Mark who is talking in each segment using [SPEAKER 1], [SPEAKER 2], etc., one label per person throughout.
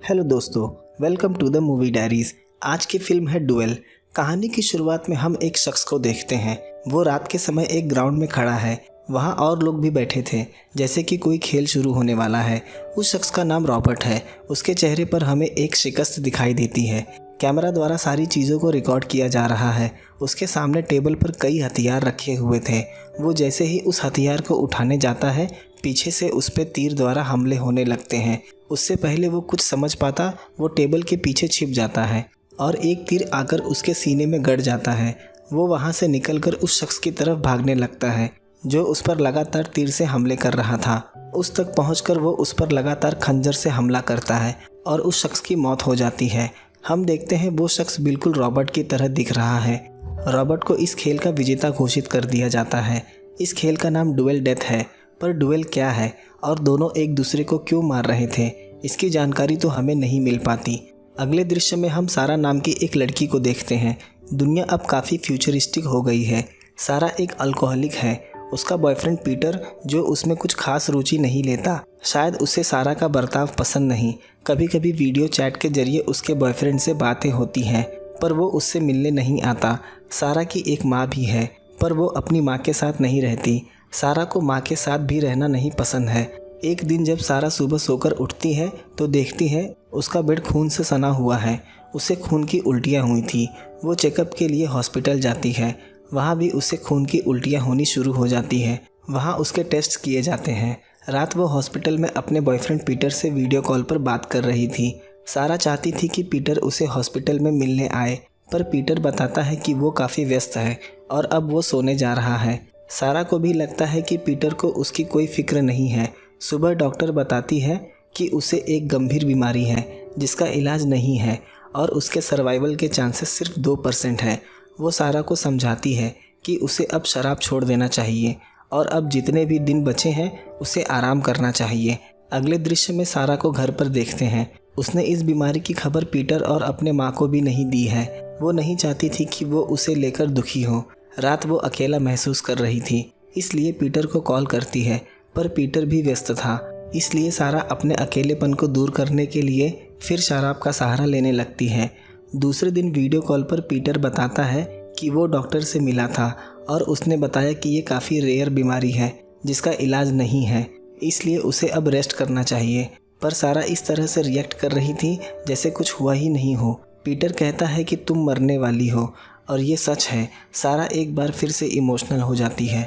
[SPEAKER 1] Hello दोस्तों, welcome to the movie diaries. आज की फिल्म है डुएल। कहानी की शुरुआत में हम एक शख्स को देखते हैं। वो रात के समय एक ग्राउंड में खड़ा है। वहाँ और लोग भी बैठे थे, जैसे कि कोई खेल शुरू होने वाला है। उस शख्स का नाम रॉबर्ट है। उसके चेहरे पर हमें एक शिकस्त दिखाई देती है। कैमरा द्वारा सारी चीज़ों को रिकॉर्ड किया जा रहा है। उसके सामने टेबल पर कई हथियार रखे हुए थे। वो जैसे ही उस हथियार को उठाने जाता है, पीछे से उस पर तीर द्वारा हमले होने लगते हैं। उससे पहले वो कुछ समझ पाता, वो टेबल के पीछे छिप जाता है और एक तीर आकर उसके सीने में गड़ जाता है। वो वहाँ से निकलकर उस शख्स की तरफ भागने लगता है जो उस पर लगातार तीर से हमले कर रहा था। उस तक पहुंचकर वो उस पर लगातार खंजर से हमला करता है और उस शख्स की मौत हो जाती है। हम देखते हैं वो शख्स बिल्कुल रॉबर्ट की तरह दिख रहा है। रॉबर्ट को इस खेल का विजेता घोषित कर दिया जाता है। इस खेल का नाम डुएल डेथ है, पर डुएल क्या है और दोनों एक दूसरे को क्यों मार रहे थे, इसकी जानकारी तो हमें नहीं मिल पाती। अगले दृश्य में हम सारा नाम की एक लड़की को देखते हैं। दुनिया अब काफ़ी फ्यूचरिस्टिक हो गई है। सारा एक अल्कोहलिक है। उसका बॉयफ्रेंड पीटर, जो उसमें कुछ खास रुचि नहीं लेता, शायद उसे सारा का बर्ताव पसंद नहीं। कभी कभी वीडियो चैट के जरिए उसके बॉयफ्रेंड से बातें होती हैं, पर वो उससे मिलने नहीं आता। सारा की एक माँ भी है, पर वो अपनी माँ के साथ नहीं रहती। सारा को माँ के साथ भी रहना नहीं पसंद है। एक दिन जब सारा सुबह सोकर उठती है तो देखती है उसका बेड खून से सना हुआ है। उसे खून की उल्टियाँ हुई थी। वो चेकअप के लिए हॉस्पिटल जाती है। वहाँ भी उसे खून की उल्टियाँ होनी शुरू हो जाती है। वहाँ उसके टेस्ट किए जाते हैं। रात वो हॉस्पिटल में अपने बॉयफ्रेंड पीटर से वीडियो कॉल पर बात कर रही थी। सारा चाहती थी कि पीटर उसे हॉस्पिटल में मिलने आए, पर पीटर बताता है कि वो काफ़ी व्यस्त है और अब वो सोने जा रहा है। सारा को भी लगता है कि पीटर को उसकी कोई फिक्र नहीं है। सुबह डॉक्टर बताती है कि उसे एक गंभीर बीमारी है जिसका इलाज नहीं है और उसके सर्वाइवल के चांसेस सिर्फ 2% है। वो सारा को समझाती है कि उसे अब शराब छोड़ देना चाहिए और अब जितने भी दिन बचे हैं उसे आराम करना चाहिए। अगले दृश्य में सारा को घर पर देखते हैं। उसने इस बीमारी की खबर पीटर और अपने माँ को भी नहीं दी है। वो नहीं चाहती थी कि वो उसे लेकर दुखी हो। रात वो अकेला महसूस कर रही थी, इसलिए पीटर को कॉल करती है, पर पीटर भी व्यस्त था। इसलिए सारा अपने अकेलेपन को दूर करने के लिए फिर शराब का सहारा लेने लगती है। दूसरे दिन वीडियो कॉल पर पीटर बताता है कि वो डॉक्टर से मिला था और उसने बताया कि ये काफ़ी रेयर बीमारी है जिसका इलाज नहीं है, इसलिए उसे अब रेस्ट करना चाहिए। पर सारा इस तरह से रिएक्ट कर रही थी जैसे कुछ हुआ ही नहीं हो। पीटर कहता है कि तुम मरने वाली हो, और ये सच है। सारा एक बार फिर से इमोशनल हो जाती है।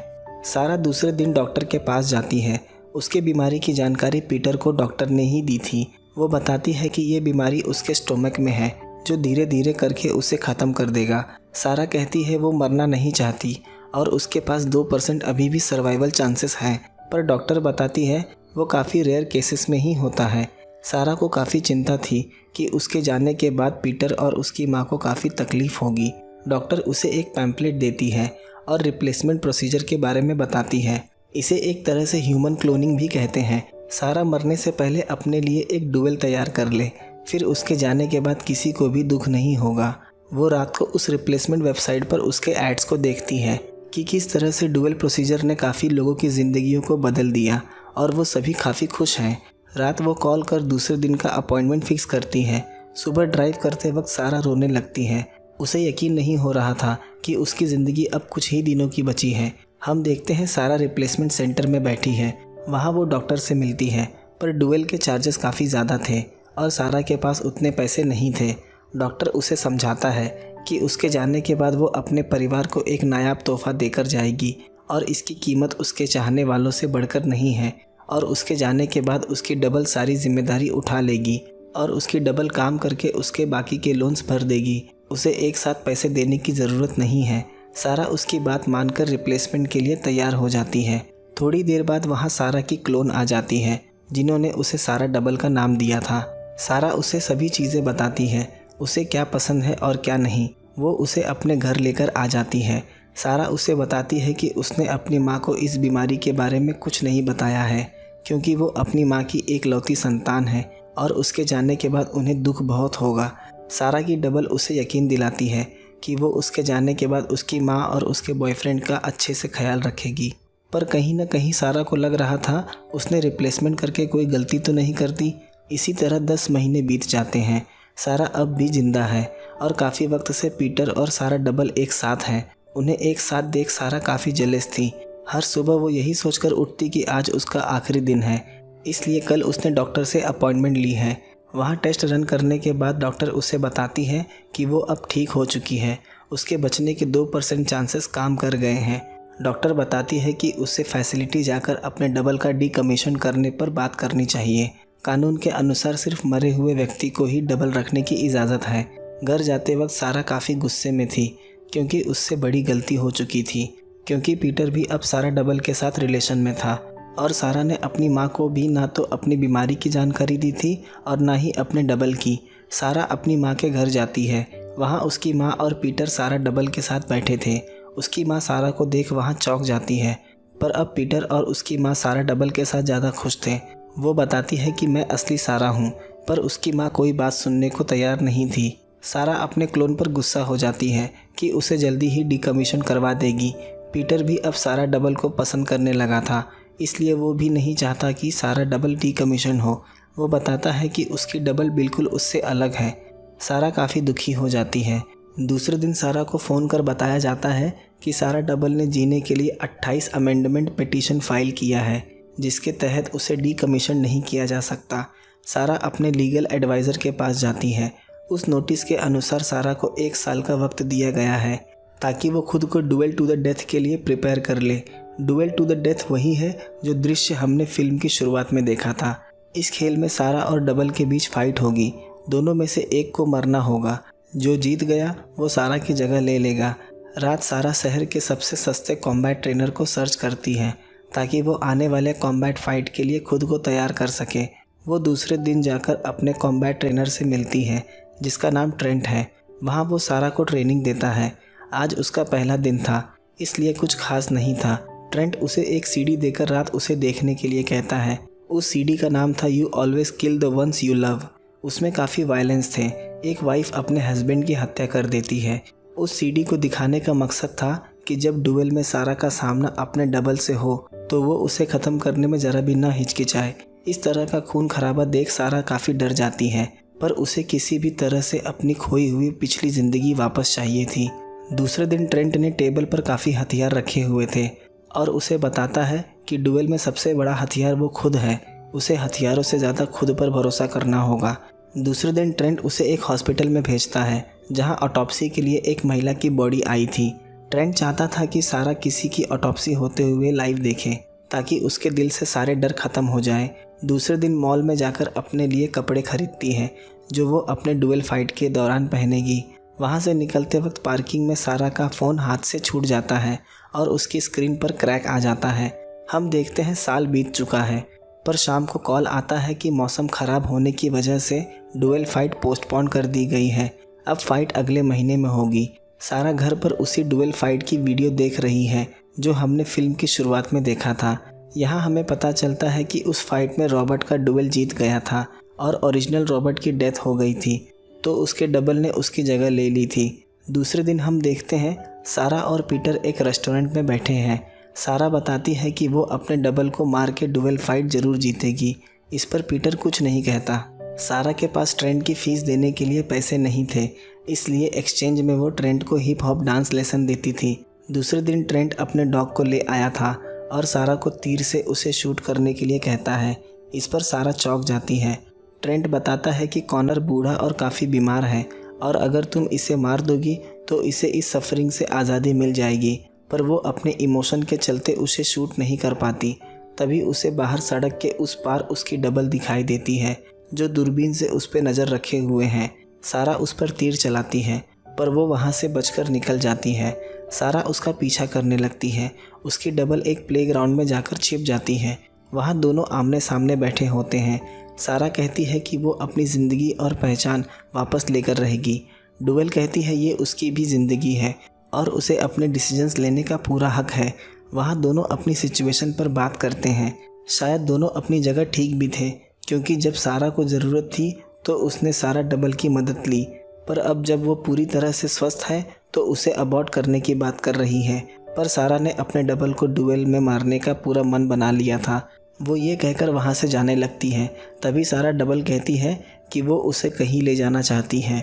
[SPEAKER 1] सारा दूसरे दिन डॉक्टर के पास जाती है। उसके बीमारी की जानकारी पीटर को डॉक्टर ने ही दी थी। वो बताती है कि ये बीमारी उसके स्टोमक में है, जो धीरे धीरे करके उसे ख़त्म कर देगा। सारा कहती है वो मरना नहीं चाहती और उसके पास 2% अभी भी सर्वाइवल चांसेस हैं, पर डॉक्टर बताती है वो काफ़ी रेयर केसेस में ही होता है। सारा को काफ़ी चिंता थी कि उसके जाने के बाद पीटर और उसकी माँ को काफ़ी तकलीफ़ होगी। डॉक्टर उसे एक पैम्पलेट देती है और रिप्लेसमेंट प्रोसीजर के बारे में बताती है। इसे एक तरह से ह्यूमन क्लोनिंग भी कहते हैं। सारा मरने से पहले अपने लिए एक डुएल तैयार कर ले, फिर उसके जाने के बाद किसी को भी दुख नहीं होगा। वो रात को उस रिप्लेसमेंट वेबसाइट पर उसके एड्स को देखती है कि किस तरह से डुएल प्रोसीजर ने काफ़ी लोगों की ज़िंदगियों को बदल दिया और वो सभी काफ़ी खुश हैं। रात वो कॉल कर दूसरे दिन का अपॉइंटमेंट फिक्स करती है। सुबह ड्राइव करते वक्त सारा रोने लगती है। उसे यकीन नहीं हो रहा था कि उसकी ज़िंदगी अब कुछ ही दिनों की बची है। हम देखते हैं सारा रिप्लेसमेंट सेंटर में बैठी है। वहाँ वो डॉक्टर से मिलती है, पर डुएल के चार्जेस काफ़ी ज़्यादा थे और सारा के पास उतने पैसे नहीं थे। डॉक्टर उसे समझाता है कि उसके जाने के बाद वो अपने परिवार को एक नायाब तोहफा देकर जाएगी और इसकी कीमत उसके चाहने वालों से बढ़कर नहीं है, और उसके जाने के बाद उसकी डबल सारी जिम्मेदारी उठा लेगी और उसकी डबल काम करके उसके बाकी के लोन्स भर देगी। उसे एक साथ पैसे देने की ज़रूरत नहीं है। सारा उसकी बात मानकर रिप्लेसमेंट के लिए तैयार हो जाती है। थोड़ी देर बाद वहाँ सारा की क्लोन आ जाती है, जिन्होंने उसे सारा डबल का नाम दिया था। सारा उसे सभी चीज़ें बताती है, उसे क्या पसंद है और क्या नहीं। वो उसे अपने घर लेकर आ जाती है। सारा उसे बताती है कि उसने अपनी माँ को इस बीमारी के बारे में कुछ नहीं बताया है, क्योंकि वो अपनी माँ की एकलौती संतान है और उसके जाने के बाद उन्हें दुख बहुत होगा। सारा की डबल उसे यकीन दिलाती है कि वो उसके जाने के बाद उसकी माँ और उसके बॉयफ्रेंड का अच्छे से ख्याल रखेगी। पर कहीं ना कहीं सारा को लग रहा था उसने रिप्लेसमेंट करके कोई गलती तो नहीं कर दी। इसी तरह 10 महीने बीत जाते हैं। सारा अब भी जिंदा है और काफ़ी वक्त से पीटर और सारा डबल एक साथ हैं। उन्हें एक साथ देख सारा काफ़ी जेलस थी। हर सुबह वो यही सोचकर उठती कि आज उसका आखिरी दिन है, इसलिए कल उसने डॉक्टर से अपॉइंटमेंट ली है। वहाँ टेस्ट रन करने के बाद डॉक्टर उसे बताती है कि वो अब ठीक हो चुकी है। उसके बचने के 2% चांसेस काम कर गए हैं। डॉक्टर बताती है कि उसे फैसिलिटी जाकर अपने डबल का डीकमीशन करने पर बात करनी चाहिए। कानून के अनुसार सिर्फ मरे हुए व्यक्ति को ही डबल रखने की इजाज़त है। घर जाते वक्त सारा काफ़ी गुस्से में थी क्योंकि उससे बड़ी गलती हो चुकी थी, क्योंकि पीटर भी अब सारा डबल के साथ रिलेशन में था और सारा ने अपनी माँ को भी ना तो अपनी बीमारी की जानकारी दी थी और ना ही अपने डबल की। सारा अपनी माँ के घर जाती है। वहाँ उसकी माँ और पीटर सारा डबल के साथ बैठे थे। उसकी माँ सारा को देख वहाँ चौंक जाती है, पर अब पीटर और उसकी माँ सारा डबल के साथ ज़्यादा खुश थे। वो बताती है कि मैं असली सारा हूँ, पर उसकी माँ कोई बात सुनने को तैयार नहीं थी। सारा अपने क्लोन पर गुस्सा हो जाती है कि उसे जल्दी ही डीकमीशन करवा देगी। पीटर भी अब सारा डबल को पसंद करने लगा था, इसलिए वो भी नहीं चाहता कि सारा डबल डीकमीशन हो। वो बताता है कि उसकी डबल बिल्कुल उससे अलग है। सारा काफ़ी दुखी हो जाती है। दूसरे दिन सारा को फ़ोन कर बताया जाता है कि सारा डबल ने जीने के लिए 28 अमेंडमेंट पिटीशन फाइल किया है, जिसके तहत उसे डीकमीशन नहीं किया जा सकता। सारा अपने लीगल एडवाइज़र के पास जाती है। उस नोटिस के अनुसार सारा को 1 साल का वक्त दिया गया है ताकि वो खुद को डुएल टू द डेथ के लिए प्रिपेयर कर ले। डुएल टू द डेथ वही है जो दृश्य हमने फिल्म की शुरुआत में देखा था। इस खेल में सारा और डबल के बीच फाइट होगी। दोनों में से एक को मरना होगा। जो जीत गया वो सारा की जगह ले लेगा। रात सारा शहर के सबसे सस्ते कॉम्बैट ट्रेनर को सर्च करती है ताकि वो आने वाले कॉम्बैट फाइट के लिए खुद को तैयार कर सके। वो दूसरे दिन जाकर अपने कॉम्बैट ट्रेनर से मिलती है जिसका नाम ट्रेंट है। वहाँ वो सारा को ट्रेनिंग देता है। आज उसका पहला दिन था, इसलिए कुछ खास नहीं था। ट्रेंट उसे एक सीडी देकर रात उसे देखने के लिए कहता है। उस सीडी का नाम था you always kill the ones you love. उसमें काफ़ी वायलेंस थे। एक वाइफ अपने हस्बैंड की हत्या कर देती है। उस सीडी को दिखाने का मकसद था कि जब डुएल में सारा का सामना अपने डबल से हो तो वो उसे ख़त्म करने में ज़रा भी ना हिचकिचाए। इस तरह का खून खराबा देख सारा काफ़ी डर जाती है, पर उसे किसी भी तरह से अपनी खोई हुई पिछली ज़िंदगी वापस चाहिए थी। दूसरे दिन ट्रेंट ने टेबल पर काफ़ी हथियार रखे हुए थे और उसे बताता है कि डुएल में सबसे बड़ा हथियार वो खुद है। उसे हथियारों से ज़्यादा खुद पर भरोसा करना होगा। दूसरे दिन ट्रेंट उसे एक हॉस्पिटल में भेजता है जहां ऑटोप्सी के लिए एक महिला की बॉडी आई थी। ट्रेंट चाहता था कि सारा किसी की ऑटोप्सी होते हुए लाइव देखे ताकि उसके दिल से सारे डर ख़त्म हो जाए। दूसरे दिन मॉल में जाकर अपने लिए कपड़े खरीदती है जो वो अपने डुएल फाइट के दौरान पहनेगी। वहाँ से निकलते वक्त पार्किंग में सारा का फ़ोन हाथ से छूट जाता है और उसकी स्क्रीन पर क्रैक आ जाता है। हम देखते हैं साल बीत चुका है, पर शाम को कॉल आता है कि मौसम ख़राब होने की वजह से डुएल फाइट पोस्टपोन कर दी गई है। अब फाइट अगले महीने में होगी। सारा घर पर उसी डुएल फाइट की वीडियो देख रही है जो हमने फिल्म की शुरुआत में देखा था। यहाँ हमें पता चलता है कि उस फाइट में रॉबर्ट का डुएल जीत गया था और ओरिजिनल रॉबर्ट की डेथ हो गई थी, तो उसके डबल ने उसकी जगह ले ली थी। दूसरे दिन हम देखते हैं सारा और पीटर एक रेस्टोरेंट में बैठे हैं। सारा बताती है कि वो अपने डबल को मार के डुएल फाइट ज़रूर जीतेगी। इस पर पीटर कुछ नहीं कहता। सारा के पास ट्रेंट की फ़ीस देने के लिए पैसे नहीं थे, इसलिए एक्सचेंज में वो ट्रेंट को हिप हॉप डांस लेसन देती थी। दूसरे दिन ट्रेंट अपने डॉग को ले आया था और सारा को तीर से उसे शूट करने के लिए कहता है। इस पर सारा चौंक जाती है। ट्रेंट बताता है कि कॉनर बूढ़ा और काफ़ी बीमार है और अगर तुम इसे मार दोगी तो इसे इस सफरिंग से आज़ादी मिल जाएगी, पर वो अपने इमोशन के चलते उसे शूट नहीं कर पाती। तभी उसे बाहर सड़क के उस पार उसकी डबल दिखाई देती है जो दूरबीन से उस पर नज़र रखे हुए हैं। सारा उस पर तीर चलाती है, पर वो वहाँ से बचकर निकल जाती है। सारा उसका पीछा करने लगती है। उसकी डबल एक प्लेग्राउंड में जाकर छिप जाती है। वहाँ दोनों आमने सामने बैठे होते हैं। सारा कहती है कि वो अपनी ज़िंदगी और पहचान वापस लेकर रहेगी। डुएल कहती है ये उसकी भी ज़िंदगी है और उसे अपने डिसीजंस लेने का पूरा हक है। वहाँ दोनों अपनी सिचुएशन पर बात करते हैं। शायद दोनों अपनी जगह ठीक भी थे, क्योंकि जब सारा को ज़रूरत थी तो उसने सारा डबल की मदद ली, पर अब जब वो पूरी तरह से स्वस्थ है तो उसे अबॉर्ट करने की बात कर रही है। पर सारा ने अपने डबल को डुएल में मारने का पूरा मन बना लिया था। वो ये कहकर वहाँ से जाने लगती है। तभी सारा डबल कहती है कि वो उसे कहीं ले जाना चाहती है।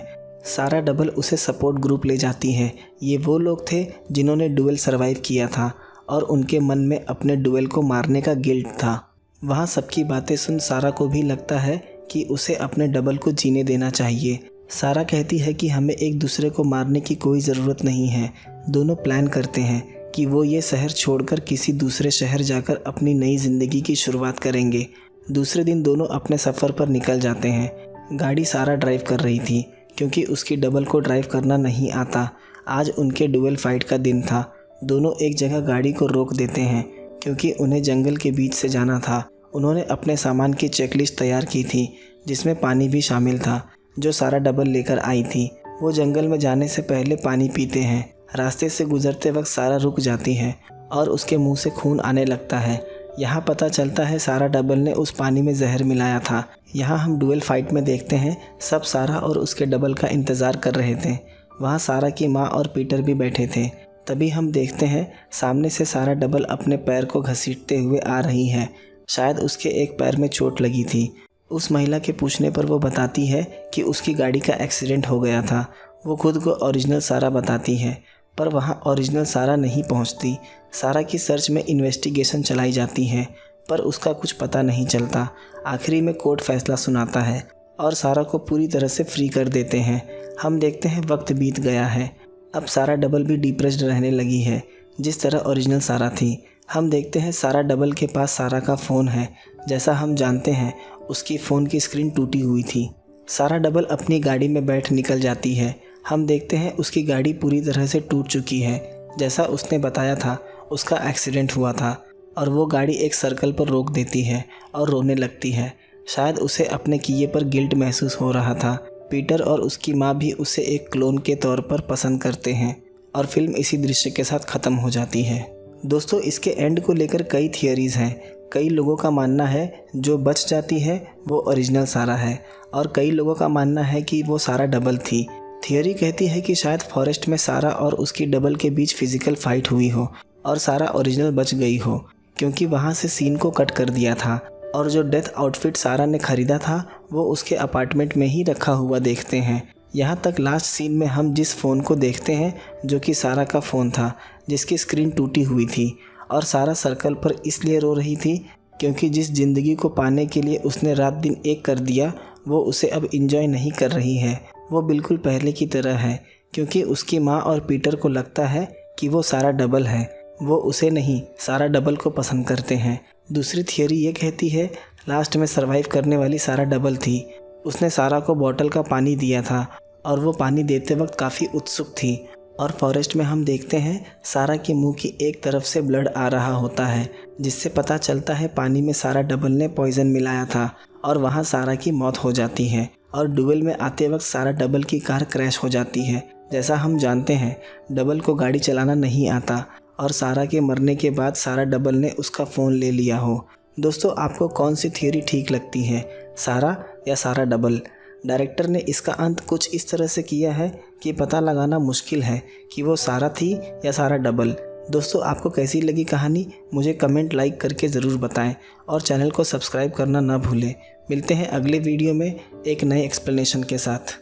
[SPEAKER 1] सारा डबल उसे सपोर्ट ग्रुप ले जाती है। ये वो लोग थे जिन्होंने डुएल सरवाइव किया था और उनके मन में अपने डुएल को मारने का गिल्ट था। वहाँ सबकी बातें सुन सारा को भी लगता है कि उसे अपने डबल को जीने देना चाहिए। सारा कहती है कि हमें एक दूसरे को मारने की कोई ज़रूरत नहीं है। दोनों प्लान करते हैं कि वो ये शहर छोड़कर किसी दूसरे शहर जाकर अपनी नई ज़िंदगी की शुरुआत करेंगे। दूसरे दिन दोनों अपने सफ़र पर निकल जाते हैं। गाड़ी सारा ड्राइव कर रही थी क्योंकि उसकी डबल को ड्राइव करना नहीं आता। आज उनके डुएल फाइट का दिन था। दोनों एक जगह गाड़ी को रोक देते हैं क्योंकि उन्हें जंगल के बीच से जाना था। उन्होंने अपने सामान की चेकलिस्ट तैयार की थी जिसमें पानी भी शामिल था जो सारा डबल लेकर आई थी। वो जंगल में जाने से पहले पानी पीते हैं। रास्ते से गुजरते वक्त सारा रुक जाती है और उसके मुंह से खून आने लगता है। यहाँ पता चलता है सारा डबल ने उस पानी में जहर मिलाया था। यहाँ हम डुएल फाइट में देखते हैं सब सारा और उसके डबल का इंतज़ार कर रहे थे। वहाँ सारा की माँ और पीटर भी बैठे थे। तभी हम देखते हैं सामने से सारा डबल अपने पैर को घसीटते हुए आ रही है। शायद उसके एक पैर में चोट लगी थी। उस महिला के पूछने पर वो बताती है कि उसकी गाड़ी का एक्सीडेंट हो गया था। वो खुद को ओरिजिनल सारा बताती है पर वहाँ ओरिजिनल सारा नहीं पहुँचती। सारा की सर्च में इन्वेस्टिगेशन चलाई जाती है पर उसका कुछ पता नहीं चलता। आखिरी में कोर्ट फैसला सुनाता है और सारा को पूरी तरह से फ्री कर देते हैं। हम देखते हैं वक्त बीत गया है। अब सारा डबल भी डिप्रेस्ड रहने लगी है जिस तरह ओरिजिनल सारा थी। हम देखते हैं सारा डबल के पास सारा का फ़ोन है। जैसा हम जानते हैं उसकी फ़ोन की स्क्रीन टूटी हुई थी। सारा डबल अपनी गाड़ी में बैठ निकल जाती है। हम देखते हैं उसकी गाड़ी पूरी तरह से टूट चुकी है। जैसा उसने बताया था उसका एक्सीडेंट हुआ था और वो गाड़ी एक सर्कल पर रोक देती है और रोने लगती है। शायद उसे अपने किए पर गिल्ट महसूस हो रहा था। पीटर और उसकी माँ भी उसे एक क्लोन के तौर पर पसंद करते हैं और फिल्म इसी दृश्य के साथ ख़त्म हो जाती है। दोस्तों, इसके एंड को लेकर कई थियरीज़ हैं। कई लोगों का मानना है जो बच जाती है वो ओरिजिनल सारा है और कई लोगों का मानना है कि वो सारा डबल थी। थियरी कहती है कि शायद फॉरेस्ट में सारा और उसकी डबल के बीच फिजिकल फाइट हुई हो और सारा ओरिजिनल बच गई हो क्योंकि वहाँ से सीन को कट कर दिया था और जो डेथ आउटफिट सारा ने ख़रीदा था वो उसके अपार्टमेंट में ही रखा हुआ देखते हैं। यहाँ तक लास्ट सीन में हम जिस फ़ोन को देखते हैं जो कि सारा का फ़ोन था जिसकी स्क्रीन टूटी हुई थी और सारा सर्कल पर इसलिए रो रही थी क्योंकि जिस ज़िंदगी को पाने के लिए उसने रात दिन एक कर दिया वो उसे अब इंजॉय नहीं कर रही है। वो बिल्कुल पहले की तरह है क्योंकि उसकी माँ और पीटर को लगता है कि वो सारा डबल है। वो उसे नहीं सारा डबल को पसंद करते हैं। दूसरी थियरी ये कहती है लास्ट में सरवाइव करने वाली सारा डबल थी। उसने सारा को बॉटल का पानी दिया था और वो पानी देते वक्त काफ़ी उत्सुक थी और फॉरेस्ट में हम देखते हैं सारा के मुंह की एक तरफ से ब्लड आ रहा होता है जिससे पता चलता है पानी में सारा डबल ने पॉइजन मिलाया था और वहाँ सारा की मौत हो जाती है और डुएल में आते वक्त सारा डबल की कार क्रैश हो जाती है। जैसा हम जानते हैं डबल को गाड़ी चलाना नहीं आता और सारा के मरने के बाद सारा डबल ने उसका फ़ोन ले लिया हो। दोस्तों, आपको कौन सी थियरी ठीक लगती है, सारा या सारा डबल? डायरेक्टर ने इसका अंत कुछ इस तरह से किया है कि पता लगाना मुश्किल है कि वो सारा थी या सारा डबल। दोस्तों, आपको कैसी लगी कहानी मुझे कमेंट लाइक करके ज़रूर बताएं और चैनल को सब्सक्राइब करना ना भूलें। मिलते हैं अगले वीडियो में एक नए एक्सप्लेनेशन के साथ।